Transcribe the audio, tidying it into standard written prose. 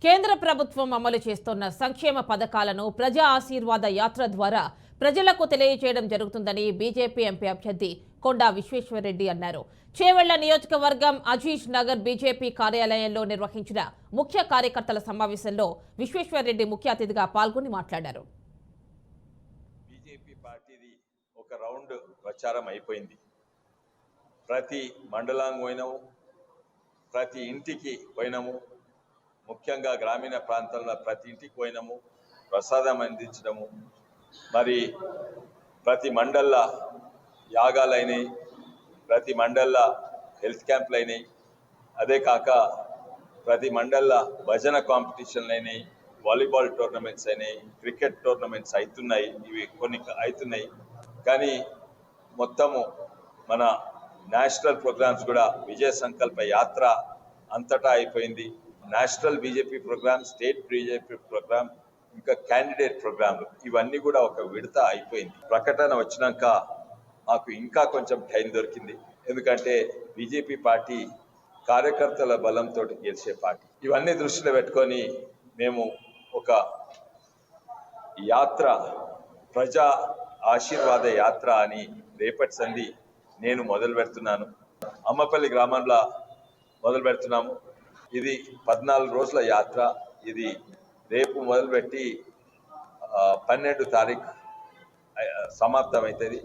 కేంద్ర ప్రభుత్వం అమలు చేస్తున్న సంక్షేమ పథకాలను ప్రజా ఆశీర్వాద యాత్ర ద్వారా ప్రజలకు తెలియజేయడం జరుగుతుందని బీజేపీ ఎంపీ అభ్యర్థి కొండా విశ్వేశ్వరరెడ్డి అన్నారు. చేవెళ్ల నియోజకవర్గం అజీజ్ నగర్ బీజేపీ కార్యాలయంలో నిర్వహించిన ముఖ్య కార్యకర్తల సమావేశంలో విశ్వేశ్వరరెడ్డి ముఖ్య అతిథిగా పాల్గొని మాట్లాడారు. బీజేపీ పార్టీది ఒక రౌండ్ ప్రచారం అయిపోయింది. ప్రతి మండలానికి పోయినాము, ప్రతి ఇంటికి పోయినాము, ముఖ్యంగా గ్రామీణ ప్రాంతాల్లో ప్రతి ఇంటికి పోయినాము, ప్రసాదం అందించడము, మరి ప్రతి మండల్ల యాగాలు అయినాయి, ప్రతి మండల్ల హెల్త్ క్యాంపులు అయినాయి, అదే కాక ప్రతి మండల్ల భజన కాంపిటీషన్లు అయినాయి, వాలీబాల్ టోర్నమెంట్స్ అయినాయి, క్రికెట్ టోర్నమెంట్స్ అవుతున్నాయి. ఇవి కొన్ని అవుతున్నాయి. కానీ మొత్తము మన నేషనల్ ప్రోగ్రామ్స్ కూడా విజయ సంకల్ప యాత్ర అంతటా అయిపోయింది. National BJP program, state BJP program, ఇంకా క్యాండిడేట్ ప్రోగ్రాంలు ఇవన్నీ కూడా ఒక విడత అయిపోయింది. ప్రకటన వచ్చినాక మాకు ఇంకా కొంచెం టైం దొరికింది. ఎందుకంటే బీజేపీ పార్టీ కార్యకర్తల బలంతో గెలిచే పార్టీ. ఇవన్నీ దృష్టిలో పెట్టుకొని మేము ఒక యాత్ర, ప్రజా ఆశీర్వాద యాత్ర అని రేపటి సంధి నేను మొదలు పెడుతున్నాను. అమ్మపల్లి గ్రామంలో మొదలు పెడుతున్నాము. ఇది 14 రోజుల యాత్ర. ఇది రేపు మొదలుపెట్టి 12 తారీఖు సమాప్తం అవుతుంది.